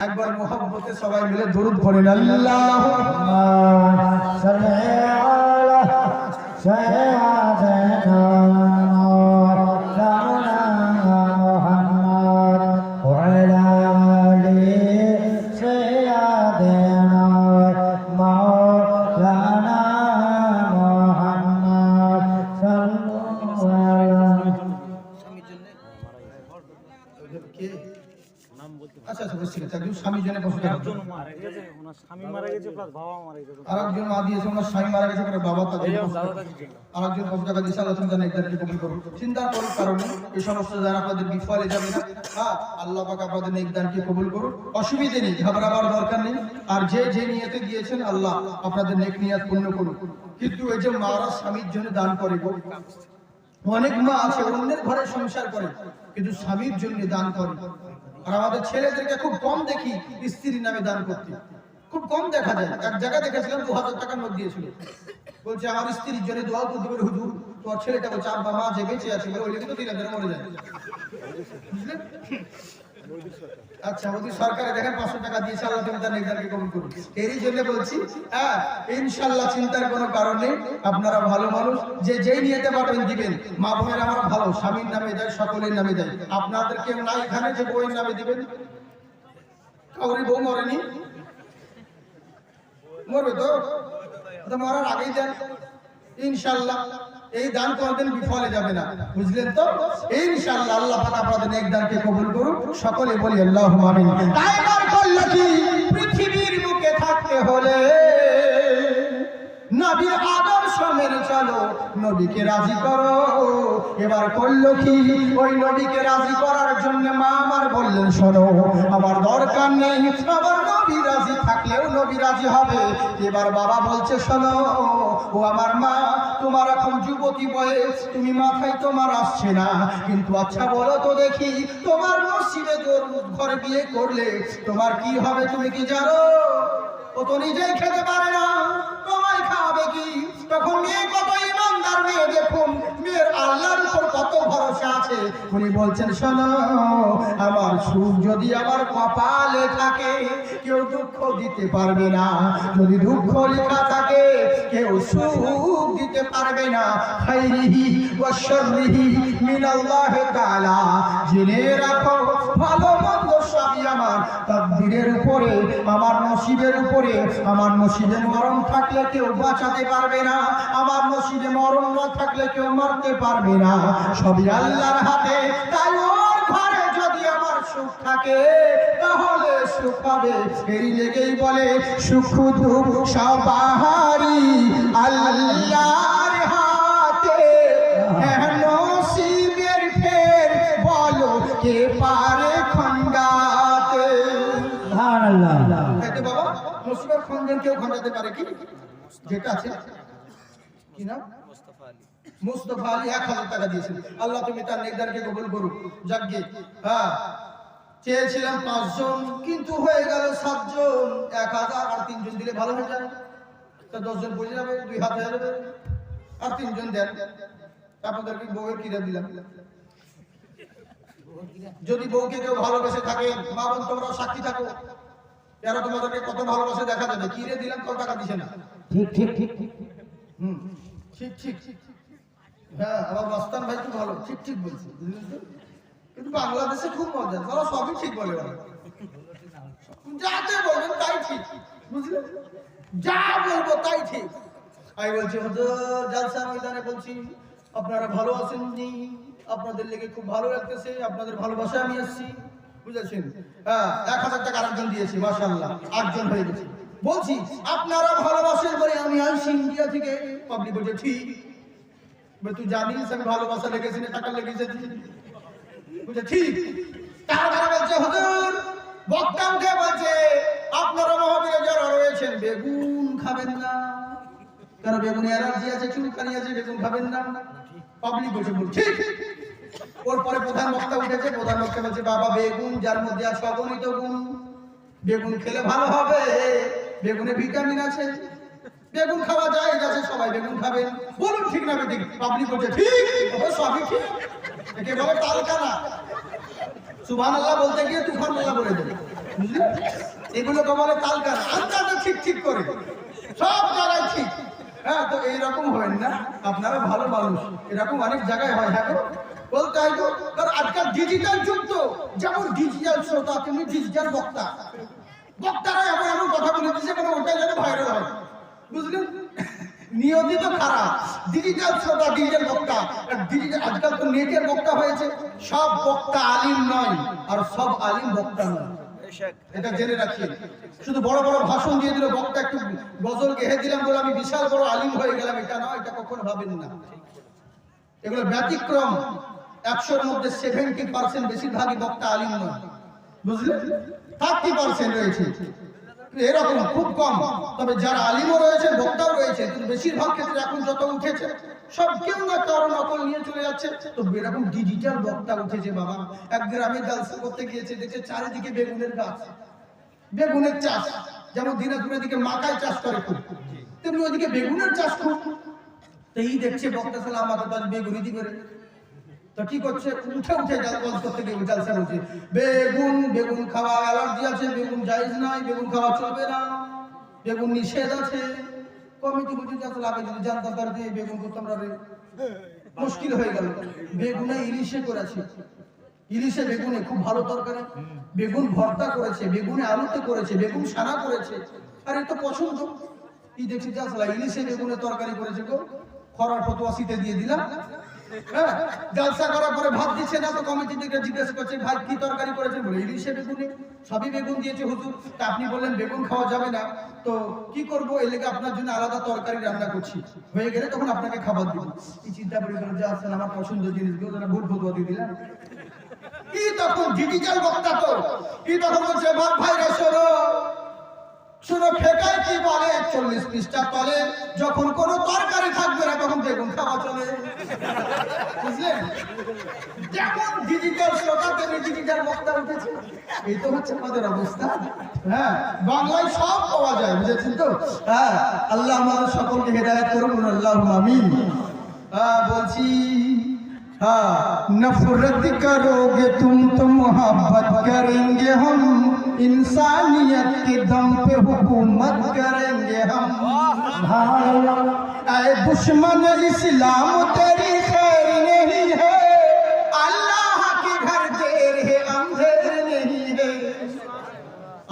একবার মোহাম্মতে সবাই মিলে দরুদ পড়েন আল্লাহুম্মা সাল্লি আলা সাইয়্যিদিনা মাওলানা মুহাম্মদ ওয়া আলা আলি সাইয়্যিদিনা মাওলানা মুহাম্মদ সাল্লাল্লাহু আলাইহি আচ্ছা আচ্ছা বুঝছি একজন স্বামীর জন্য বসে একজন মারা গেছে ওনার স্বামী মারা গেছে প্লাস বাবা মারা গেছে আরেকজন মা দিয়েছে ওনার স্বামী মারা গেছে করে বাবা তার আরেকজন কত টাকা দিয়েছে আল্লাহ তুমি জানেন এটাকে কবুল করুন চিন্তা করার কারণে এই সমস্ত যারা আপনাদের বিফলে যাবে না হ্যাঁ আল্লাহ পাক আপনাদের নেক দানকে কবুল করুন অসুবিধা নেই ঘাবড়াবার দরকার নেই আর যে যে নিয়তে দিয়েছেন আল্লাহ আপনাদের নেক নিয়ত পূর্ণ করুন কিন্তু এই যে মারা স্বামীর জন্য দান করে অনেক মা আছে অন্যের ঘরে সংসার করে কিন্তু স্বামীর জন্য দান করে আর আমাদের ছেলেদেরকে খুব কম দেখি স্ত্রীর নামে দান করতে খুব কম দেখা যায় এক জায়গায় দেখেছিলাম 2000 টাকার নোট দিয়েছিল বলছে আমার স্ত্রীর জন্য দোয়া করতে বলে হুজুর তোর ছেলেটা বলছে আব্বা মা যে বেঁচে আছে বলে ওই লিখে তো দিলাম যেন মরে যায় বুঝলেন আচ্ছা ওই সরকারে দেখেন 500 টাকা দিয়েছে আল্লাহ তুমি তার নেকদারকে কবুল করুন এরই জন্য বলছি হ্যাঁ ইনশাআল্লাহ চিন্তার কোনো কারণ নেই আপনারা ভালো মানুষ যে যেই নিয়েতে পারবেন দিবেন মা বোনের আমার ভালো স্বামীর নামে দেয় সকলের নামে দেয় আপনাদের কেউ নাই এখানে যে বউয়ের নামে দিবেন কাউরি বউ মরেনি মরবে তো মরার আগেই দেন ইনশাআল্লাহ এই দান কোনদিন বিফলে যাবে না বুঝলেন তো ইনশাআল্লাহ আল্লাহ পাক আপনাদের নেক দানকে কবুল করুন সকলে বলি আল্লাহুম্মা আমিন তাইবার করলে কি পৃথিবীর বুকে থাকতে হলে নবীর আদর্শ মেনে চলো নবীকে রাজি করো এবার করলো কি ওই নবীকে রাজি করার জন্য মা আমার বললেন শোনো আমার দরকার নেই আমার নবী রাজি থাকলেও নবী রাজি হবে এবার বাবা বলছে শোনো ও আমার মা তোমার এখন যুবতী বয়স তুমি মাথায় তোমার আসছে না কিন্তু আচ্ছা বলো তো দেখি তোমার নসিবে ঘরে বিয়ে করলে তোমার কি হবে তুমি কি জানো ও তো নিজেই খেতে পারে না তোমায় খাওয়াবে কি তখন মেয়ে কত ইমানদার মেয়ে দেখুন মেয়ের আল্লাহর উপর কত ভরসা আছে উনি বলছেন শোনো আমার সুখ যদি আমার কপালে থাকে কেউ দুঃখ দিতে পারবে না যদি দুঃখ লেখা থাকে কেউ সুখ দিতে পারবে না খাইরিহি ওয়া শাররিহি মিনাল্লাহ তাআলা জেনে রাখো ভালো মন্দ সবই আমার তাকদীরের উপরে আমার নসিবের উপরে আমার নসিবে মরণ থাকলে কেউ বাঁচাতে পারবে না আমার নসিবে মরণ না থাকলে কেউ মারতে পারবে না সবই আল্লাহর হাতে তাই ওর ঘরে যদি আমার সুখ থাকে তাহলে সুখ পাবে এই লেগেই বলে সুখ দুঃখ সবারই আল্লাহর হাতে নসিবের ফের বলো কে পারে খণ্ডাতে সুবহানাল্লাহ এতে বাবা নসিবের খণ্ডন কেউ খণ্ডাতে পারে কি যেটা আছে কি নাম মুস্তাফা আলী 1000 টাকা দিয়েছেন আল্লাহ তুমি তার নেকদারকে কবুল করো যাকগে হ্যাঁ চেয়েছিলাম 5 জন কিন্তু হয়ে গেল 7 জন 1000 আর 3 জন দিলে ভালো হয়ে যায় তা 10 জন পড়ে যাবে 2 হাত হয়ে যাবে আর 3 জন দেন আপনাদেরকে বউয়ের কিরা দিলাম যদি বউকে কেউ ভালোবেসে থাকে মা বোন তোমরা সাক্ষী থাকো এরা তোমাদেরকে কত ভালোবাসে দেখা যাবে কিরে দিলাম কত টাকা দিছে না ঠিক ঠিক ঠিক ঠিক ঠিক হ্যাঁ আমার মাস্তান ভাই খুব ভালো ঠিক ঠিক বলছে কিন্তু বাংলাদেশে খুব মজা তারা সবই ঠিক বলে যাতে বলবেন তাই ঠিক বুঝলেন যা বলবো তাই ঠিক আমি বলছি হুজুর জালসা ময়দানে বলছি আপনারা ভালো আছেন নি আপনাদের লেগে খুব ভালো লাগতেছে আপনাদের ভালোবাসায় আমি আসছি বুঝেছেন হ্যাঁ 1000 টাকা আরেকজন দিয়েছি মাশাআল্লাহ 8 জন হয়ে গেছে বলছি আপনারা ভালোবাসেন বলে আমি আসছি ইন্ডিয়া থেকে পাবলিক বলছে ঠিক তুই জানিস আমি ভালোবাসা লেগেছি না টাকা লেগেছে বুঝে ঠিক তারা বলছে হুজুর বক্তা উঠে বলছে আপনারা মহাবীরে যারা রয়েছেন বেগুন খাবেন না কারণ বেগুনে অ্যালার্জি আছে চুলকানি আছে বেগুন খাবেন না পাবলিক বলছে ঠিক ওর পরে প্রধান বক্তা উঠেছে প্রধান বক্তা বলছে বাবা বেগুন যার মধ্যে আছে অগণিত গুণ বেগুন খেলে ভালো হবে বেগুনে ভিটামিন আছে বেগুন খাওয়া যায় যাচ্ছে সবাই বেগুন খাবেন বলুন ঠিক না ঠিক পাবলিক বলছে ঠিক সবই ঠিক একে বলে তালকানা সুবহানাল্লাহ বলতে গিয়ে তুফান আল্লাহ বলে দেবে বুঝলেন? এগুলোকে বলে কালকানা। আন্দাজে ঠিক ঠিক করে সব জায়গায় ঠিক। হ্যাঁ, তো এইরকম হয় না, আপনারা ভালো মানুষ, এরকম অনেক জায়গায় হয়। হ্যাঁ বলতে হয় তো, কারণ আজকাল ডিজিটাল যুগ তো, যেমন ডিজিটাল শ্রোতা তেমনি ডিজিটাল বক্তা। বক্তারা এমন এমন কথা বলে দিচ্ছে মানে ওটাই যেন ভাইরাল হয়, বুঝলেন? নিয়মিত খারাপ ডিজিটাল শ্রোতা, ডিজিটাল বক্তা। ডিজিটাল আজকাল তো নেটের বক্তা হয়েছে। সব বক্তা আলিম নয়, আর সব আলিম বক্তা নয়, এটা জেনে রাখেন। শুধু বড় বড় ভাষণ দিয়ে দিল, বক্তা একটু গজল গেহে দিলাম বলে আমি বিশাল বড় আলিম হয়ে গেলাম, এটা নয়, এটা কখনো ভাবেন না। এগুলো ব্যতিক্রম। 100-র মধ্যে 70% বেশিরভাগই বক্তা আলিম নয়, বুঝলেন? 30% রয়েছে, এরকম খুব কম। তবে যারা আলিমও রয়েছে, বক্তাও রয়েছে, কিন্তু বেশিরভাগ ক্ষেত্রে এখন যত উঠেছে সব কেউ না কারো নকল নিয়ে চলে যাচ্ছে। তো এরকম ডিজিটাল বক্তা উঠেছে বাবা। এক গ্রামে জালসা করতে গিয়েছে, দেখছে চারিদিকে বেগুনের গাছ, বেগুনের চাষ। যেমন দিনাজপুরের দিকে মাকাই চাষ করে খুব, তেমনি ওইদিকে বেগুনের চাষ খুব। তো এই দেখছে বক্তা সালা আমাকে তো বেগুনি দিবে। তো কি করছে, উঠে উঠে জালস করতে গিয়ে জালসা করছে, বেগুন বেগুন খাওয়া অ্যালার্জি আছে, বেগুন জায়েজ নাই, বেগুন খাওয়া চলবে না, বেগুন নিষেধ আছে। কমিটি বুঝে আসলে আগে যদি জানতাম তার দিয়ে বেগুন করতাম না, মুশকিল হয়ে গেল। বেগুনে ইলিশে করেছে, ইলিশে বেগুনে খুব ভালো তরকারি, বেগুন ভর্তা করেছে, বেগুনে আলুতে করেছে, বেগুন সানা করেছে। আর এত পছন্দ। কি দেখছি আসলে ইলিশে বেগুনে তরকারি করেছে গো, খরার ফতোয়া শীতে দিয়ে দিলাম। হ্যাঁ, জালসা করার পরে ভাত দিচ্ছে না, তো কমিটি থেকে জিজ্ঞেস করছে ভাই কি তরকারি করেছেন? বলে ইলিশে বেগুনে। সবই বেগুন দিয়েছে হুজুর। তা আপনি বললেন বেগুন খাওয়া যাবে না, তো কি করবো? এর লেগে আপনার জন্য আলাদা তরকারি রান্না করছি, হয়ে গেলে তখন আপনাকে খাবার দিব। এই চিন্তা করে গেল যে আসলে আমার পছন্দের জিনিসগুলো যেন ভুল ফতোয়া দিয়ে দিলাম। কি তখন ডিজিটাল বক্তা তো, কি তখন বলছে বাপ ভাইরা শোনো শুনো, ফেকায় কি বলে 40 পৃষ্ঠা তলে, যখন কোনো তরকারি থাকবে না তখন বেগুন খাওয়া চলে, বুঝলেন? যেমন ডিজিটাল শ্রোতা তেমনি ডিজিটাল বক্তা উঠেছে। এই তো হচ্ছে আমাদের অবস্থা। হ্যাঁ, বাংলায় সব পাওয়া যায়, বুঝেছেন তো? হ্যাঁ, আল্লাহ আমাদের সকলকে হেদায়েত করুন, আল্লাহুম্মা আমিন। বলছি, हाँ नफरत करोगे तुम तो मोहब्बत करेंगे हम, इंसानियत के दम पे हुकूमत करेंगे हम। ऐ दुश्मन इस्लाम तेरी खैर नहीं है, अल्लाह के घर देर है अंधेर नहीं है।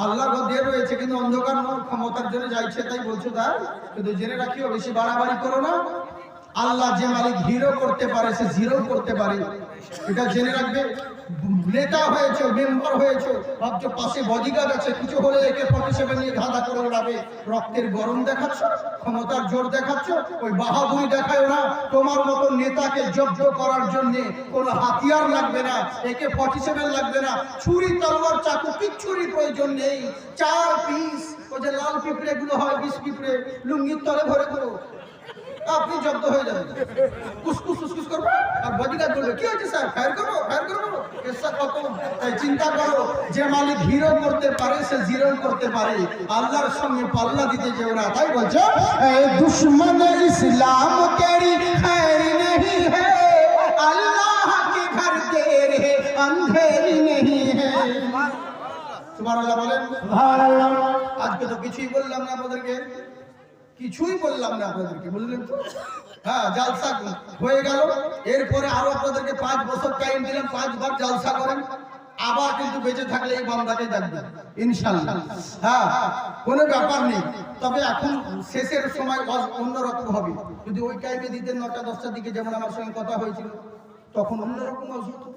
আল্লাহ দের রয়েছে কিন্তু অন্ধকার নয়, ক্ষমতার জন্য যাইছে তাই বলছো তাই। কিন্তু জেনে রাখিও, বেশি বাড়াবাড়ি করো না। আল্লাহ যে মালিক হিরো করতে পারে সে জিরো করতে পারে, এটা জেনে রাখবে। নেতা হয়েছে, মেম্বার হয়েছে, ভাবছো পাশে বডিগার্ড আছে, কিছু হলে একে 47 নিয়ে ধাঁধা করে উড়াবে। রক্তের গরম দেখাচ্ছ, ক্ষমতার জোর দেখাচ্ছ, ওই বাহাদুরি দেখায় না। তোমার মতো নেতাকে জব্দ করার জন্য কোনো হাতিয়ার লাগবে না, একে 47 লাগবে না, ছুরি তলোয়ার চাকু কিচ্ছুরই প্রয়োজন নেই। 4 পিস ওই যে লাল পিঁপড়ে গুলো হয়, 20 পিঁপড়ে লুঙ্গির তলে ভরে করো, আপনি জব্দ হয়ে যাবেন। কুসকুস কুসকুস করবো আর বডিগার্ড বলবে কি হয়েছে স্যার, ফায়ার করবো ফায়ার করবো। কেসা কত। তাই চিন্তা করো, যে মালিক হিরো করতে পারে সে জিরো করতে পারে, আল্লাহর সঙ্গে পাল্লা দিতে যেও না। তাই বলছো দুশ্মন ইসলাম তেরি খৈর নেহি হে, আল্লাহ কে ঘর দের হে अंधेरी नहीं है। সুবহানাল্লাহ বলেন। সুবহানাল্লাহ। আজকে তো কিছুই বললাম না আপনাদেরকে, কিছুই বললাম না আপনাদেরকে, বুঝলেন তো? হ্যাঁ, জালসা হয়ে গেল। এরপরে আরো আপনাদেরকে 5 বছর টাইম দিলাম, 5 বার জালসা করেন। আবার কিন্তু বেঁচে থাকলে এই বান্দাকে দেখবেন ইনশাআল্লাহ। হ্যাঁ, কোনো ব্যাপার নেই। তবে এখন শেষের সময় অন্যরকম হবে। যদি ওই টাইমে দিতেন 9টা-10টার দিকে, যেমন আমার সঙ্গে কথা হয়েছিল, তখন অন্যরকম হতো।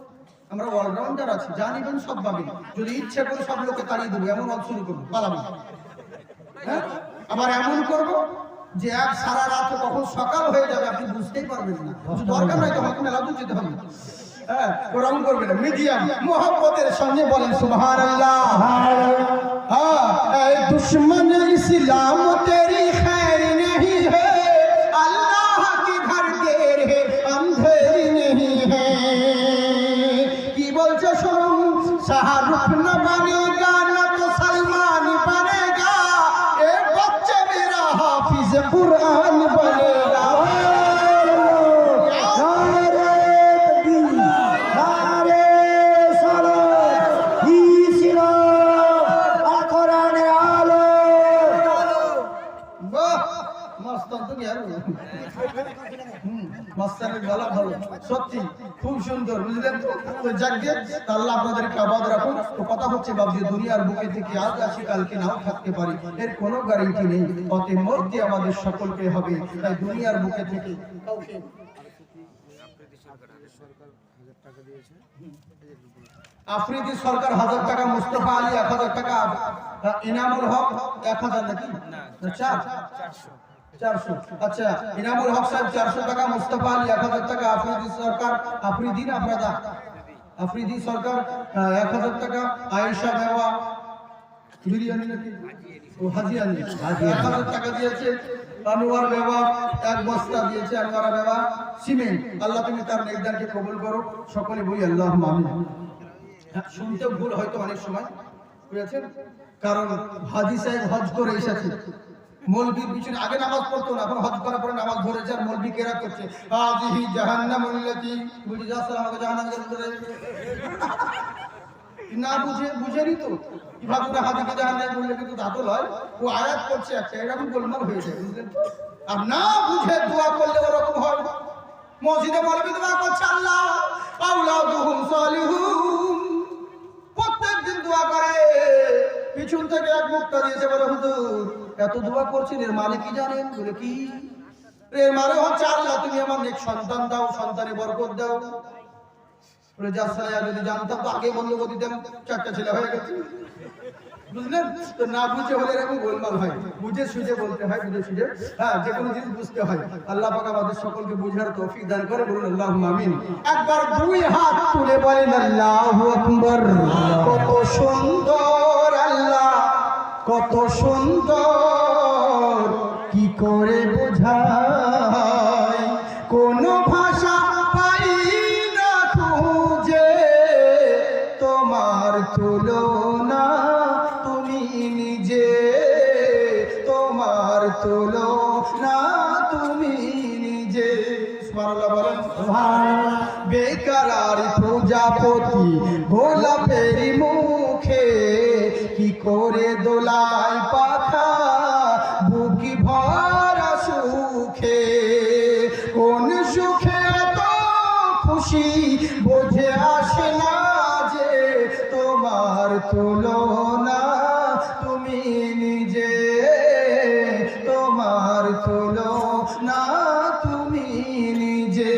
আমরা অলরাউন্ডার আছি, জানিবেন সব পাবেন। যদি ইচ্ছে করে সব লোককে তাড়িয়ে দেবো, এমন অল শুরু করবো, পালাবো। হ্যাঁ, আবার এমন করবো যে এক সারা রাত কখন সকাল হয়ে যাবে আপনি বুঝতেই পারবেন না। দরকার নাই তো মেলা দূর যেতে হবে। হ্যাঁ, ওরকম করবে না, মিডিয়াম মোহাম্মতের সঙ্গে বলেন সুবহানাল্লাহ। হ্যাঁ, দুশ্মন ইসলাম তেরি খৈর नहीं है, अल्लाह के घर देर है अंधेरी नहीं है। কি বলছে শুনুন, শাহরুখ না बनेगा ना तो सलमान बनेगा, एक बच्चा मेरा हाफिज कुरान बनेगा। মাস্টারের গলা ভালো, সত্যি খুব সুন্দর, বুঝলেন তো? যাকে আল্লাহ আপনাদেরকে আবাদ রাখুন। তো কথা হচ্ছে বাবজি, দুনিয়ার বুকে থেকে আজ আসি কালকে নাও থাকতে পারি, এর কোনো গ্যারান্টি নেই। অতএব মরতে আমাদের সকলকে হবে। তাই দুনিয়ার বুকে থেকে কাউকে আফ্রিদি সরকার 1000 টাকা, মুস্তফা আলী 1000 টাকা, ইনামুল হক 1000 নাকি 400। আচ্ছা, ইনামুল হক সাহেব 400 টাকা, মুস্তফা আলী 1000 টাকা, আফ্রিদি সরকার, আফ্রিদি না আপনারা, আফ্রিদি সরকার 1000 টাকা, আয়েশা বেওয়া বিরিয়ানি নাকি ও হাজি আলী 1000 টাকা দিয়েছে, আনোয়ার বেওয়া 1 বস্তা দিয়েছে, আনোয়ার বেওয়া সিমেন্ট। আল্লাহ তুমি তার নেকদারকে কবুল করো, সকলে বলি আল্লাহুম্মা আমিন। শুনতে ভুল হয়তো অনেক সময় বুঝেছেন, কারণ হাজি সাহেব হজ করে এসেছে, মৌলবীর পিছনে আগে নামাজ পড়তো না, এখন হজ করার পরে নামাজ ধরেছে, আর মৌলবী কেরাত করছে হাযিহি জাহান্নামুল্লাতী, বুঝে যাচ্ছে আমাকে জাহান্নামে করে না বুঝেনি তো কিভাবে করে হাজিকে জাহান্নামে বললে, কিন্তু তা তো লয়, ও আয়াত করছে একটা, এরকম গোলমাল হয়ে যায়, বুঝলেন? আর না বুঝে দোয়া করলে ওরকম হয়। মসজিদে মৌলবী দোয়া করছে আল্লাহ আওলাদুহুম সালিহুন, প্রত্যেকদিন দোয়া করে, পিছন থেকে এক মুক্তা দিয়েছে, বলে হুজুর এত দোয়া করছেন, এর মানে কি জানেন? বলে কি? এর মানে হচ্ছে আল্লাহ তুমি আমার নেক সন্তান দাও, সন্তানে বরকত দাও। বলে যাচ্ছায়া যদি জানতাম তো আগে বন্ধ করে দিতাম, 4টা ছেলে হয়ে গেছে, বুঝলেন তো? না বুঝে হলে এরকম গোলমাল হয়, বুঝে সুঝে বলতে হয়, বুঝে সুঝে, হ্যাঁ, যে কোনো জিনিস বুঝতে হয়। আল্লাহ পাক আমাদের সকলকে বুঝার তৌফিক দান করে, বলুন আল্লাহুম্মা আমিন। একবার 2 হাত তুলে বলেন আল্লাহু আকবার। কত সুন্দর আল্লাহ, কত সুন্দর, কি করে বোঝাই, কোন ভাষা পাই না খুঁজে, তোমার তুলনা তুমি নিজে, তোমার তুলনা তুমি নিজে। সুবহানাল্লাহ বলেন। বেকার প্রজাপতি গোলাপের মুখে, কি করে দোলায় পাখা বুকি ভরা সুখে, কোন সুখে এত খুশি বোঝে আসে না যে, তোমার তুলনা তুমি নিজে, তোমার তুলনা তুমি নিজে।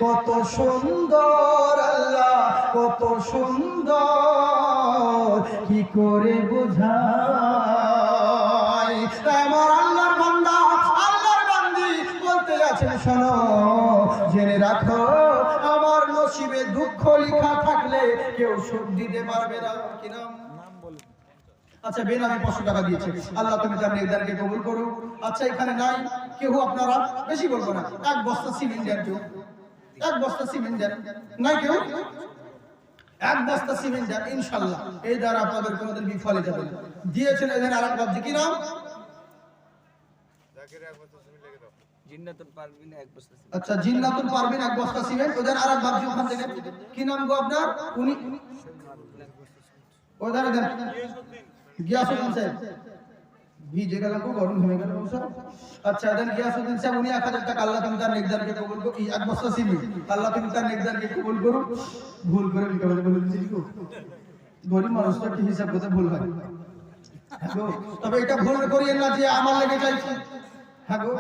কত সুন্দর আল্লাহ, কত সুন্দর, কি করে বোঝাই। আমার আল্লাহর বান্দা, আল্লাহর বান্দি বলতে আছেন, শোনো জেনে রাখো, আমার নসিবে দুঃখ লেখা থাকলে কেউ সুখ দিতে পারবে না। কি নাম? আচ্ছা, বেনামে 500 টাকা দিয়েছে, আল্লাহ তুমি তার নেকদারকে কবুল করো। আচ্ছা, এখানে নাই কেউ, আপনারা বেশি বলবো না, 1 বস্তা সিমেন্ট দেন কেউ, 1 বস্তা সিমেন্ট দেন, নাই কেউ? 1 বস্তা সিমেন্ট দেন, ইনশাআল্লাহ এই দ্বারা আপনাদের কোনোদিন বিফলে যাবে না। দিয়েছেন এখানে আরেক বাবজি, কি নাম? আচ্ছা, জিন্নাতুল পারভিন 1 বস্তা সিমেন্ট, ওদের আরেক বাবজি ওখান থেকে, কি নাম গো আপনার? উনি ওদের দেন, গিয়াসউদ্দিন সাহেব, ভিজে গেলাম গো, গরম হয়ে গেল সব। আচ্ছা, দেন গিয়াসউদ্দিন সাহেব, উনি 1000 টাকা, আল্লাহ তুমি তার নেকদারকে কবুল করো। 1 বস্তা সিমেন্ট, আল্লাহ তুমি তার নেকদারকে কবুল করো। ভুল করে বিকালে বলে দিয়েছি গো, গরিব মানুষ তো কি হিসাব করতে ভুল হয়। হ্যাঁ গো, তবে এটা ভুল করিয়েন না যে আমার লেগে চাইছে। হ্যাঁ গো,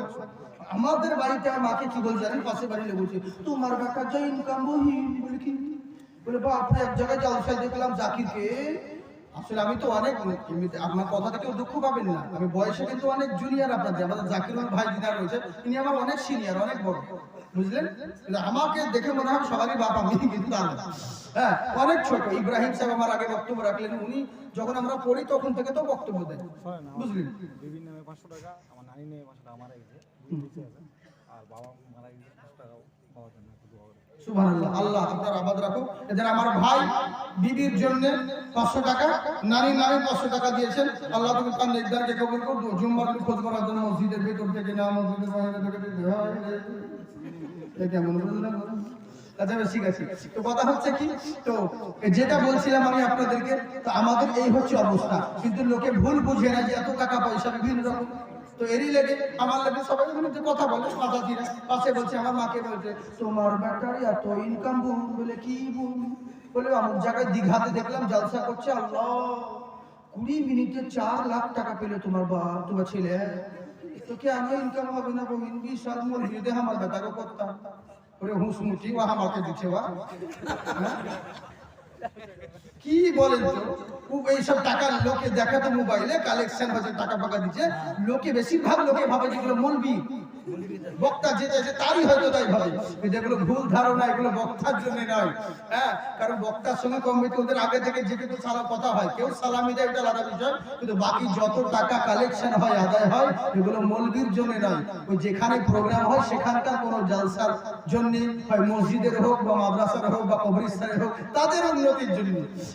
আমাদের বাড়িতে আমার মাকে কি বলছে জানেন? পাশে বাড়ি বলছে, তোমার বেটা যা ইনকাম বহিন, বলে কি? বলে বাপরে, এক জায়গায় জালসায় দেখলাম জাকিরকে। আসলে আমি তো অনেক, আপনার কথা থেকে দুঃখ পাবেন না, আমি বয়সে কিন্তু অনেক জুনিয়র আপনাদের, আমাদের জাকিরুল ভাই যিনি রয়েছে, তিনি আমার অনেক সিনিয়র, অনেক বড়, বুঝলেন? আমাকে দেখে মনে হয় সবারই বাপ, আমি কিন্তু তা না, হ্যাঁ, অনেক ছোট। ইব্রাহিম সাহেব আমার আগে বক্তব্য রাখলেন, উনি যখন আমরা পড়ি তখন থেকে তো বক্তব্য দেন, বুঝলেন? বিভিন্ন 500 টাকা, আমার নানি নেই 500 টাকা মারা গেছে, আর বাবা মারা গেছে 500 টাকাও পাওয়ার জন্য একটু দোয়া করে। সুবহানাল্লাহ, আল্লাহ আপনার আবাদ রাখুক। এদের আমার ভাই বিবির জন্য 500 টাকা, নারী 500 টাকা দিয়েছেন, আল্লাহ তুমি তার নেকদারকে কবুল করো। জুম্মার দিন খোঁজ করার জন্য মসজিদের ভিতর থেকে না মসজিদের বাইরে থেকে কেমন বুঝলেন? আচ্ছা, ঠিক আছে। তো কথা হচ্ছে কি, তো যেটা বলছিলাম আমি আপনাদেরকে, তো আমাদের এই হচ্ছে অবস্থা, কিন্তু লোকে ভুল বুঝে না যে এত টাকা পয়সা বিভিন্ন রকম তো এরই লেগে আমার লেগে সবাই মধ্যে কথা বলে মাতাজিরা পাশে বলছে, আমার মাকে বলছে তোমার ব্যাটার এত ইনকাম বুম, বলে কি বুম, বলে অমুক জায়গায় দীঘাতে দেখলাম জলসা করছে, আল্লাহ 20 মিনিটে 4 লাখ টাকা পেলে তোমার বাপ, তোমার ছেলে, তো কেন ইনকাম হবে না বহিন? 20 সাল মন্দিরে আমার বেটাকে করতাম, ওরে হুঁসমুটি ও আমাকে দিচ্ছে বা কি বলেন তো? এইসব টাকা লোকে দেখাতে মোবাইলে কালেকশন হচ্ছে, টাকা ফাঁকা দিচ্ছে লোকে, বেশিরভাগ লোকে ভাবে যেগুলো মলবি বক্তা যেটা আছে তারই হয়তো তাই ভাবে, যেগুলো ভুল ধারণা, এগুলো বক্তার জন্য নয়। হ্যাঁ, কারণ বক্তার সঙ্গে কম বেশি ওদের আগে থেকে যে কিছু সালা কথা হয়, কেউ সালামি দেয় এটা আলাদা বিষয়, কিন্তু বাকি যত টাকা কালেকশন হয়, আদায় হয়, এগুলো মলবির জন্য নয়। ওই যেখানে প্রোগ্রাম হয় সেখানকার কোনো জালসার জন্য হয়, মসজিদের হোক বা মাদ্রাসার হোক বা কবরস্থানের হোক, তাদের উন্নতির জন্য,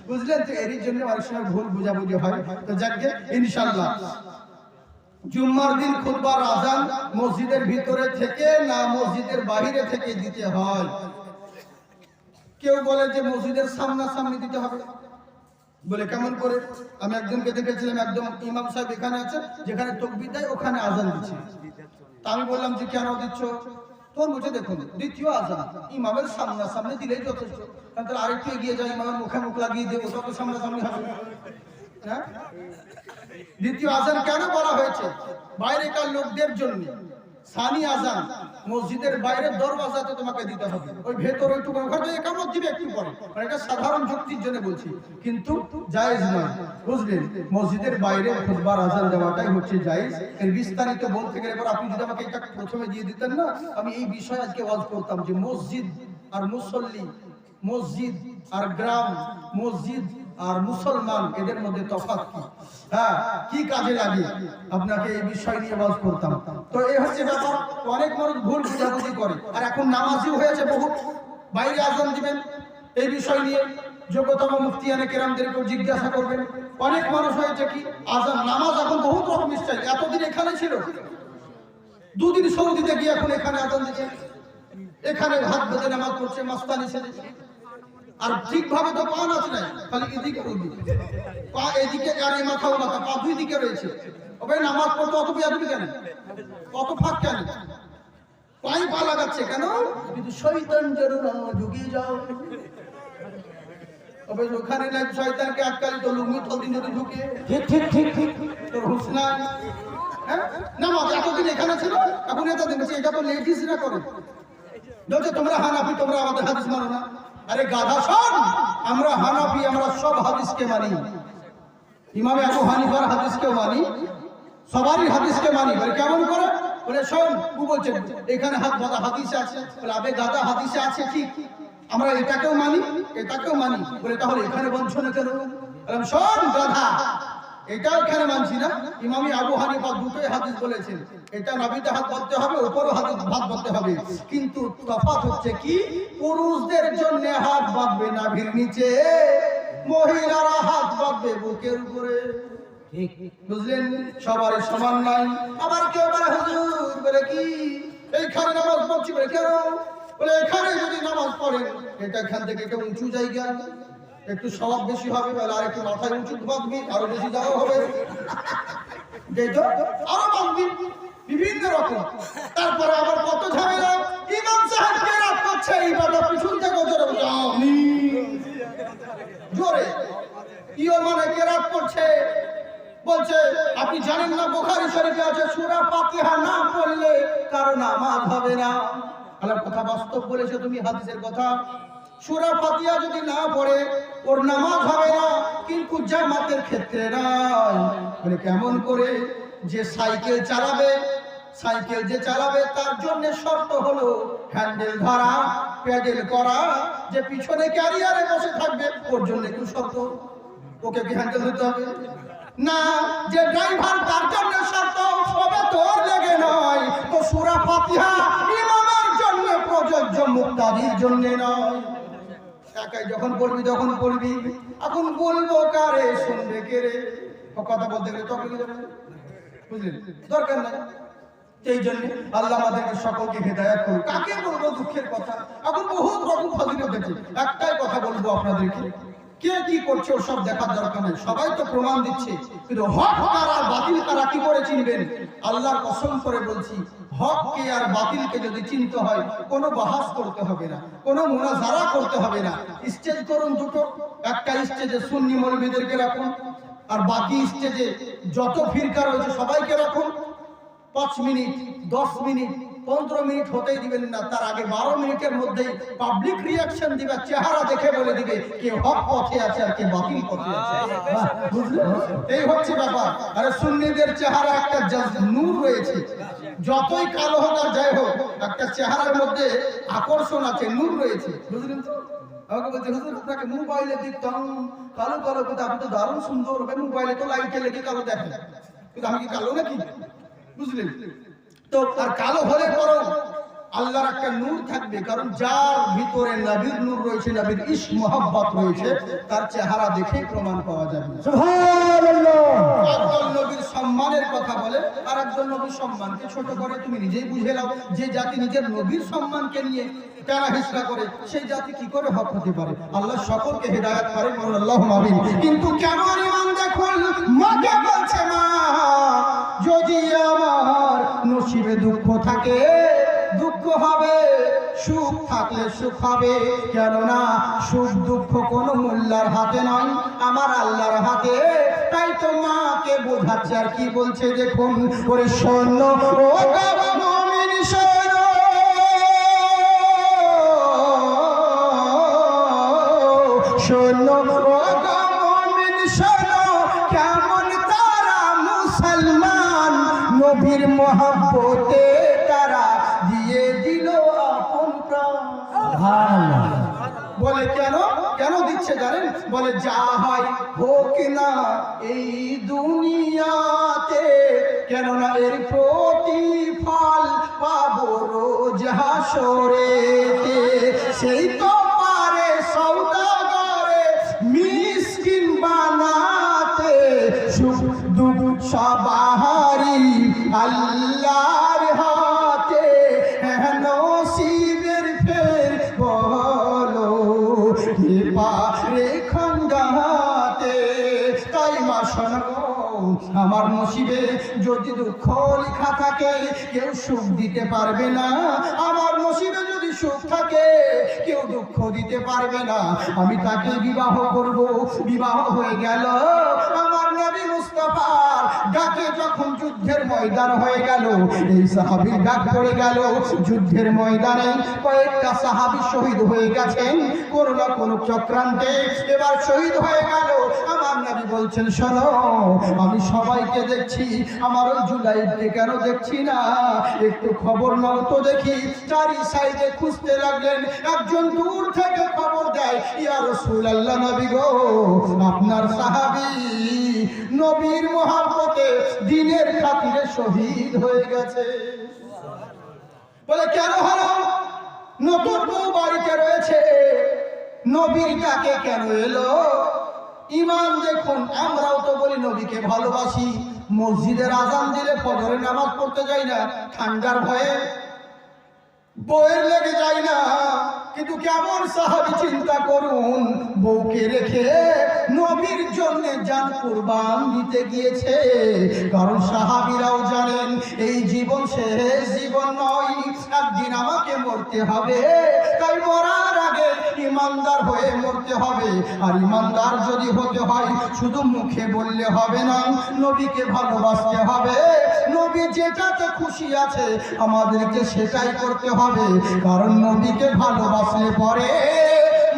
বুঝলেন তো? এরই জন্য অনেক সময় ভুল বুঝাবুঝি হয়। তো যাকে ইনশাআল্লাহ জুম্মার দিন খুতবার আযান মসজিদের ভিতরে থেকে না মসজিদের বাইরে থেকে দিতে হয়? কেউ বলে যে মসজিদের সামনাসামনি দিতে হবে, বলে কেমন করে? আমি একজনকে দেখেছিলাম, একদম ইমাম সাহেব এখানে আছে, যেখানে তাকবীর দেয় ওখানে আযান দিচ্ছে। তা আমি বললাম যে কেন দিচ্ছ? তোর মুখে দেখুন দ্বিতীয় আযান ইমামের সামনাসামনি দিলেই যথেষ্ট, তাহলে আরেকটু এগিয়ে যায়, ইমামের মুখে মুখ লাগিয়ে দেবো, তত সামনাসামনি হবে। হ্যাঁ, দ্বিতীয় আযান কেন বলা হয়েছে? বাইরেকার লোকদের জন্য। সানি আযান মসজিদের বাইরের দরওয়াজাতে তোমাকে দিতে হবে, ওই ভেতরে একটু ওখানে একামত দিবে একটু পরে, এটা সাধারণ যুক্তির জন্য বলছি, কিন্তু জায়েজ নয়, বুঝলেন? মসজিদের বাইরে খুতবার আযান দেওয়াটাই হচ্ছে জায়েজ। এর বিস্তারিত বলতে গেলে এবার আপনি যদি আমাকে এটা প্রথমে দিয়ে দিতেন না, আমি এই বিষয়ে আজকে ওয়াজ করতাম যে মসজিদ আর মুসল্লি, মসজিদ আর গ্রাম, মসজিদ আর মুসলমান, এদের মধ্যে তফাৎ কি, হ্যাঁ, কি কাজে লাগে, আপনাকে এই বিষয় নিয়ে ওয়াজ করতাম। তো এই হচ্ছে ব্যাপার। অনেক মানুষ ভুল বুঝাবুঝি করে, আর এখন নামাজিও হয়েছে বহু, বাইরে আযান দিবেন এই বিষয় নিয়ে যোগ্যতম মুফতিয়ানে কেরামদেরকেও জিজ্ঞাসা করবেন। অনেক মানুষ হয়েছে কি আযান নামাজ এখন বহুত রকম স্টাইল, এতদিন এখানে ছিল, দুদিন সৌদিতে গিয়ে এখন এখানে আযান দিচ্ছে, এখানে হাত বেঁধে নামাজ পড়ছে, মাস্তানি সেজেছে, আর ঠিকভাবে তো পা নাচ নাই, খালি এদিকে ওদিকে, পা এদিকে আর এই মাথা ও মাথা, পা দুই দিকে রয়েছে। ওই নামাজ পড়তে অত বেয়াদবি কেন, অত ফাঁক কেন, পাই পা লাগাচ্ছে কেন? কিন্তু শয়তান জরুর ঢুকিয়ে যাও, তবে ওখানে না শয়তানকে আটকালি তো লুঙ্গি তলদিন যদি ঢুকে, ঠিক ঠিক ঠিক ঠিক তোর হুঁশ নাই। হ্যাঁ, নামাজ এতদিন এখানে ছিল, এখন এতদিন এটা তো লেডিসরা করে, বলছে তোমরা হানাফি, তোমরা আমাদের হাদিস মানো না। আরে গাধা শোন, আমরা হানাফি, আমরা সব হাদিসকে মানি, ইমাম আবু হানিফার হাদিসকে মানি, সবারই হাদিসকে মানি। বলে কেমন করে? বলে শোন, ও বলছে এখানে হাত বাঁধা হাদিসে আছে, বলে আবে গাধা হাদিসে আছে ঠিক, আমরা এটাকেও মানি এটাকেও মানি, বলে তাহলে এখানে বলছো না কেন? বললাম শোন গাধা, এটা এখানে মানছি না, ইমাম আবু হানিফা দুটোই হাদিস বলেছেন, এটা নবীতে হাত বাঁধতে হবে, উপরও হাত বাঁধতে হবে, কিন্তু তফাৎ হচ্ছে কি, পুরুষদের জন্য হাত বাঁধবে নাভির নিচে, মহিলারা হাত বাঁধবে বুকের উপরে, ঠিক বুঝলেন? সবার সমান নাই। আবার কেউ বলে হুজুর, বলে কি এইখানে নামাজ পড়ছি, বলে কেন? বলে এখানে যদি নামাজ পড়েন, এটা এখান থেকে একটু উঁচু জায়গা, একটু স্বভাব বেশি হবে, আর একটু মাথায় উঁচু বাঁধবি, আরো বেশি যাওয়া হবে, আরো বাঁধবি, বিভিন্ন রকম। তারপরে আবার কত ঝামেলা, ইমাম সাহেব কেরাত করছে, ইবাদত পিছন থেকে জোরে ইও মানে কেরাত করছে, বলছে আপনি জানেন না বুখারী শরীফে আছে সূরা ফাতিহা না পড়লে কারো নামাজ হবে না। আল্লাহর কথা বাস্তব বলেছে তুমি, হাদিসের কথা। সূরা ফাতিহা যদি না পড়ে ওর নামাজ হবে না, কিন্তু জামাতের ক্ষেত্রে নয়। মানে কেমন করে? যে সাইকেল চালাবে, সাইকেল যে চালাবে তার জন্য শর্ত হলো হ্যান্ডেল ধরা, প্যাডেল করা, যে পিছনে ক্যারিয়ারে বসে থাকবে ওর জন্য একটু শর্ত, ওকে কি হ্যান্ডেল দিতে হবে না? যে ড্রাইভার তার জন্য শর্ত, সবে তোর লেগে নয়, তো সূরা ফাতিহা ইমামের জন্য প্রযোজ্য, মুক্তাদির জন্য নয়। একাই যখন পড়বি তখন পড়বি, এখন বলবো কারে, শুনবে কে রে? ও কথা বলতে গেলে তখন কি যাবে, বুঝলেন? দরকার নাই। এই জন্য আল্লাহ আমাদেরকে সকলকে হেদায়েত করুন। কাকে বলবো দুঃখের কথা, এখন বহুত রকম ফাজিলত দেখি, একটাই কথা বলবো আপনাদেরকে, কে কি করছে ওসব দেখার দরকার নেই, সবাই তো প্রমাণ দিচ্ছে। কিন্তু হক কারা বাতিল কারা কি করে চিনবেন? আল্লাহর কসম করে বলছি, হককে আর বাতিলকে যদি চিনতে হয় কোনো বাহাস করতে হবে না, কোনো মুনাজারা করতে হবে না। স্টেজ করুন দুটো, একটা স্টেজে সুন্নি মৌলবীদেরকে রাখুন, আর বাকি স্টেজে যত ফিরকা রয়েছে সবাইকে রাখুন। 5 মিনিট, 10 মিনিট, 15 মিনিট হতেই দিবেন না, তার আগে 12 মিনিটের মধ্যেই পাবলিক রিয়াকশন দিবে, চেহারা দেখে বলে দিবে কে হক পথে আছে আর কে বাতিল পথে আছে। বুঝলেন? এই হচ্ছে ব্যাপার। আরে সুন্নিদের চেহারা একটা নূর রয়েছে, যতই কালো হোক আর যাই হোক, একটা চেহারার মধ্যে আকর্ষণ আছে, নূর রয়েছে। বুঝলেন তো? আমাকে বলছে হুজুর আপনাকে মোবাইলে দেখতাম কালো কালো, কিন্তু আপনি তো দারুণ সুন্দর, মোবাইলে তো লাইটে লেগে কালো দেখেন, কিন্তু আমি কি কালো নাকি? বুঝলেন তো? আর কালো হলে পরও আল্লাহর একটা নূর থাকবে, কারণ যার ভিতরে নবীর নূর রয়েছে, নবীর ইশক মহব্বত রয়েছে, তার চেহারা দেখেই প্রমাণ পাওয়া যাবে। সুবহানাল্লাহ। একজন নবীর সম্মানের কথা বলে আর একজন নবীর সম্মানকে ছোট করে। তুমি নিজেই বুঝে নাও, যে জাতি নিজের নবীর সম্মানকে নিয়ে টানা হিসরা করে, সেই জাতি কি করে হক হতে পারে? আল্লাহ সকলকে হেদায়েত করেন, আল্লাহুম্মা আমিন। কিন্তু কেমন ঈমান দেখুন, মাকে বলছে মা, যদি আমার নসিবে দুঃখ থাকে দুঃখ হবে, সুখ থাকলে সুখ হবে। কেননা সুখ দুঃখ কোনো মোল্লার হাতে নয়, আমার আল্লাহর হাতে। তাই তো মাকে বোঝাচ্ছে, আর কি বলছে দেখুন, ওরে শোন ও মুমিন শোন, শোন ও মুমিন শোন, কেমন তারা মুসলমান, নবীর মহব্বতে তারা দিয়ে দিল আপন প্রাণ। সুবহানাল্লাহ। বলে কেন কেন দিচ্ছে জানেন? বলে যা হয় হোক না এই দুনিয়াতে, কেননা এর প্রতিফল পাবো রোজ হাসরেতে। সেই তো পারে সওদাগরে মিসকিন বানাতে, সুখ দুঃখ সবারই আল্লাহর হাতে। নসিবের ফের বলো কে পারে খণ্ডাতে। তাই মা শোনো, আমার নসিবে যদি দুঃখ লেখা থাকে কেউ সুখ দিতে পারবে না, আমার নসিবে যদি সুখ থাকে কেউ দুঃখ দিতে পারবে না। আমি তাকে বিবাহ করব। বিবাহ হয়ে গেল আমার নবী মুস্তাফার ডাকে, যখন যুদ্ধের ময়দান হয়ে গেল, এই সাহাবীর ডাক পড়ে গেল। যুদ্ধের ময়দানে কয়েকটা সাহাবী শহীদ হয়ে গেছেন কোনো না কোনো চক্রান্তে, এবার শহীদ হয়ে গেল। আমার নবী বলছেন শোনো, আমি সবাইকে দেখছি, আমার ওই জুলাইবকে কেন দেখছি না, একটু খবর নাও তো দেখি। চারি সাইডে খুঁজতে লাগলেন, একজন দূর থেকে খবর দেয়, ইয়া রাসূলুল্লাহ, নবী গো, আপনার সাহাবী নবীর মহব্বতে দিনের খাতিরে শহীদ হয়ে গেছে। বলে কেন হলো? নতুন বউ বাড়িতে রয়েছে, নবীর ডাকে কেন এলো? ঈমান দেখুন, আমরাও তো বলি নবীকে ভালোবাসি, মসজিদের আজান দিলে ফজরের নামাজ পড়তে যাই না ঠান্ডার ভয়ে, বউয়ের লেগে যাই না। কিন্তু কেমন সাহাবী চিন্তা করুন, বউকে রেখে নবীর জন্য জান কুরবান দিতে গিয়েছে। কারণ সাহাবীরাও জানেন এই জীবন শেষ জীবন নয়, একদিন আমাকে মরতে হবে। তাই মরার আগে ইমানদার হয়ে মরতে হবে। আর ইমানদার যদি হতে হয় শুধু মুখে বললে হবে না, নবীকে ভালোবাসতে হবে। নবী যেটাতে খুশি আছে আমাদেরকে সেটাই করতে হবে, কারণ নবীকে ভালোবাসলে পরে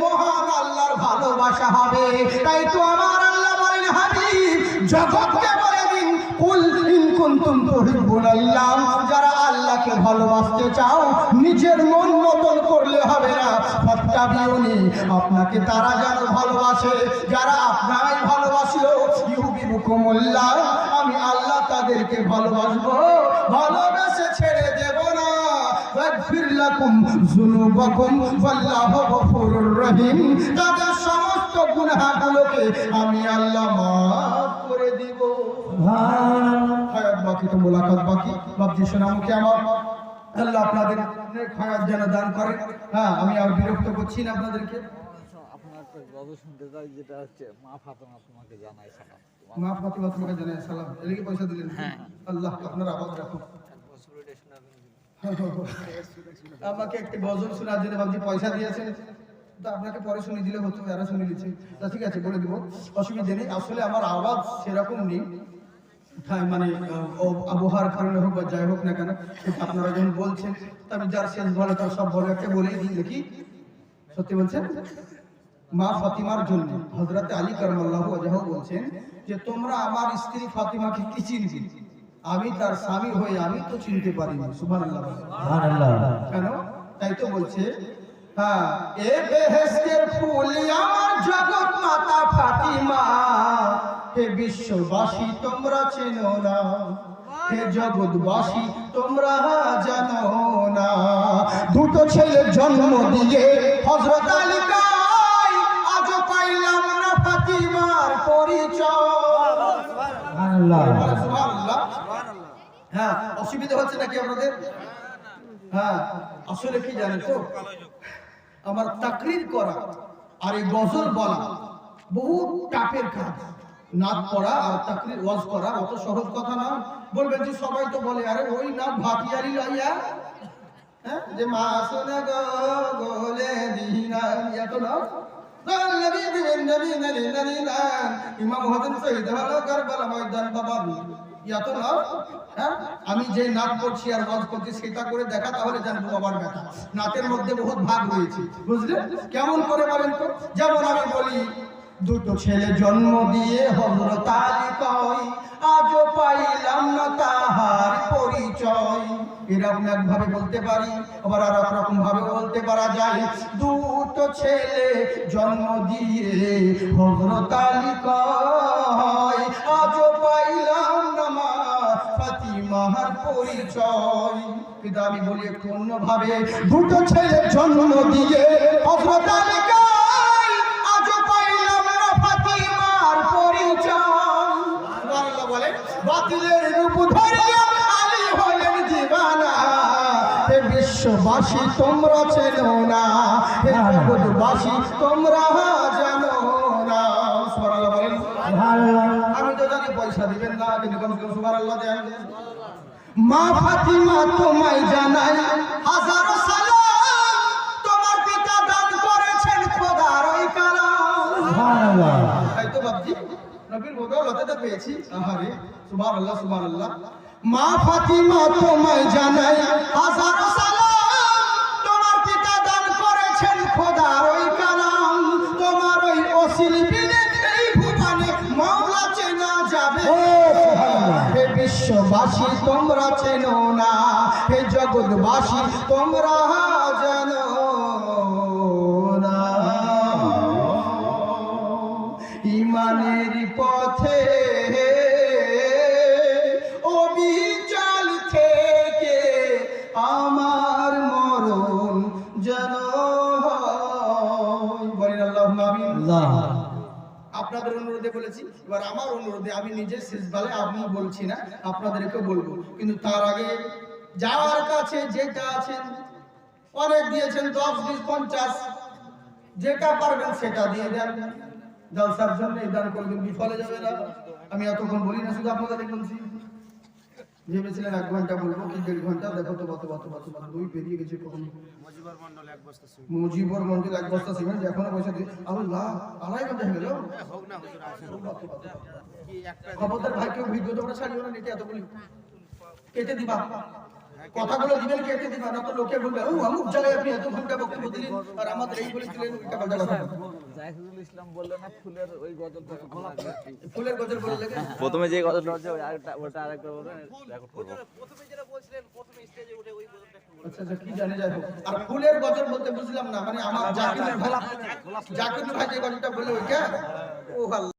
মহান আল্লাহর ভালোবাসা হবে। তাই তো আমার আল্লাহ বলেন, হাবিব জগৎকে বলে দিন, কুল ইন কুনতুম তুহিব্বুনাল্লাহ, যারা আল্লাহকে ভালোবাসতে চাও নিজের মন মতন করলে হবে না, ফাত্তাবিউনি, আপনাকে তারা যেন ভালোবাসে, যারা আপনারাই ভালোবাসলো, ইউহিব্বুকুমুল্লাহ, আমি আল্লাহ তাদেরকে ভালোবাসবো, ভালোবেসে ছেড়ে দেব না। ওয়াগফির লাকুম যুনুবাকুম ওয়াল্লাহু গফুরুর রহিম, তাদের সমস্ত গুনাহগুলোকে আমি আল্লাহ মাফ করে দিব। হায়াত বাকি তো মোলাকাত বাকি। বাপজি সোনামুখী আমার, আল্লাহ আপনাদের হায়াত যেন দান করেন। হ্যাঁ, আমি আর বিরক্ত করছি না আপনাদেরকে। গজল শুনতে চাই, যেটা হচ্ছে মা ফাতেমা তোমাকে জানাই সালাম। মা ফাতিমা তোমাকে জানাই সালাম। এর কি পয়সা দিলেন? আল্লাহ আপনার আবাদ রাখুন। আমাকে একটি গজল শোনার জন্য ভাবছি পয়সা দিয়েছেন, তো আপনাকে পরে শুনে দিলে হতো, এরা শুনে দিচ্ছে। তা ঠিক আছে, বলে দিব, অসুবিধা নেই। আসলে আমার আওয়াজ সেরকম নেই, হ্যাঁ মানে আবহাওয়ার কারণে হোক বা যাই হোক না কেন, কিন্তু আপনারা যখন বলছেন, তো আমি যার শেষ বলে তার সব বলে একটা বলেই দিই দেখি। সত্যি বলছেন? মা ফাতিমার জন্য হযরত আলী কারামাল্লাহু ওয়াজহাহু বলছেন যে তোমরা আমার স্ত্রী ফাতিমাকে কি চিনবে, আমি তার স্বামী হয়ে আমি তো চিনতে পারিনি। সুবহানাল্লাহ সুবহানাল্লাহ। কেন? তাই তো বলছে, হ্যাঁ, এ বেহেশতের ফুল আমার জগৎ মাতা ফাতিমা, হে বিশ্ববাসী তোমরা চেনো না, হে জগৎবাসী তোমরা জানো না। দুটো ছেলে জন্ম দিয়ে হযরত আলী কয় আজ পাইলাম না ফাতিমার পরিচয়। সুবহানাল্লাহ সুবহানাল্লাহ। হ্যাঁ, অসুবিধা হচ্ছে নাকি আপনাদের? হ্যাঁ, আসলে কি জানেন তো, আমার তাকরীর করা আর এই গজল বলা বহু টাফের কাজ। নাচ পড়া আর তাকরীর ওয়াজ করা অত সহজ কথা না। বলবেন যে সবাই তো বলে, আরে ওই নাচ ভাটিয়ারি লাইয়া, হ্যাঁ, যে মা সোনা গো গোলে দিনা, এত না। ইমাম হোসেন শহীদ হলো কারবালা ময়দান বাবা, এত না। হ্যাঁ, আমি যে নাচ করছি আর ওয়াজ করছি সেটা করে দেখা, তাহলে জানবো বাবার কথা। নাচের মধ্যে বহুত ভাগ রয়েছে, বুঝলেন? কেমন করে বলেন তো? যেমন আমি বলি, দুটো ছেলে জন্ম দিয়ে হযরত আলী কয় আজও পাইলাম না তাহার পরিচয়। এরকম একভাবে বলতে পারি, আবার আর এক রকম ভাবে বলতে পারা যায়। দুটো ছেলে জন্ম দিয়ে হযরত আলী কয় আজও পাইলাম না মা ফাতিমার পরিচয়। কিন্তু আমি বলি একটু অন্যভাবে, দুটো ছেলে জন্ম দিয়ে হযরত আলী কয় আজও পাইলাম না ফাতিমার পরিচয়। সুবহানাল্লাহ বলে, বাতিলের রূপ ধরিয়া আলী হলেন দিওয়ানা, হে বিশ্ববাসী তোমরা চেনো না, হে জগৎবাসী তোমরা জানো না। সুবহানাল্লাহ বলেন। আমি তো জানি পয়সা দিবেন না, কিন্তু কম সে কম সুবহানাল্লাহ দেন। মা ফাতিমা তোমায় জানাই হাজারো সালাম, তোমার পিতা দান করেছেন খোদার ওই কালাম। সুবহানাল্লাহ। তাই তো বাপজি নবীর বদৌলতে তো পেয়েছি। আহারে সুবহানাল্লাহ সুবহানাল্লাহ। মা ফাতিমা তোমায় জানাই হাজারো সালাম, তোমার পিতা দান করেছেন খোদার ওই কালাম। তোমার ওই অসীম বিনে এই ভুবনে মাওলা চেনা যাবে। হে বিশ্ববাসী তোমরা চেনো না, হে জগৎবাসী তোমরা জানো না। ইমানের পথে অবিচল থেকে আমার মরণ যেন হয়। বলেন আল্লাহুম্মা আমিন। আপনাদের অনুরোধে বলেছি, এবার আমার অনুরোধে আমি নিজে শেষ বেলায় আমি বলছি না, আপনাদেরকে বলবো। কিন্তু তার আগে যার কাছে যেটা আছেন, অনেক দিয়েছেন 10, 20, 50, যেটা পারবেন সেটা দিয়ে দেন। জলসার জন্য এই দান করবেন, বিফলে যাবে না। আমি এতক্ষণ বলি না, শুধু আপনাদের বলছি। ভেবেছিলেন 1 ঘন্টা বলবো কি 1.5 ঘন্টা, দেখো তো কত 2 পেরিয়ে গেছে। কখন মুজিবর মন্ডল 1 বস্তা সিমেন্ট এখনো পয়সা দিয়ে, আল্লাহ আড়াই ঘন্টা হয়ে গেল। খবরদার ভাই, কেউ ভিডিওটা করে ছাড়িও না, নেটে এতগুলি কেটে দিবা, কথাগুলো দিবেন কেটে দিবা, না তো লোকে বলবে ও অমুক জায়গায় আপনি এত ঘন্টা বক্তব্য দিলেন আর আমাদের এই বলেছিলেন ওইটা কথা কথা। জাহিদুল ইসলাম বললেন না ফুলের ওই গজলটা, ফুলের গজল বলে লাগে প্রথমে যে গজলটা হচ্ছে ওই আরেকটা, ওটা আরেকটা বলবেন, রেকর্ড করব। প্রথমে যেটা বলছিলেন, প্রথমে স্টেজে উঠে ওই গজলটা একটু বলুন। আচ্ছা কি জানে যাই হোক। আর ফুলের গজল বলতে বুঝলাম না, মানে আমার জাকির ভাই যে গজলটা বললো ওইটা, ও আল্লাহ।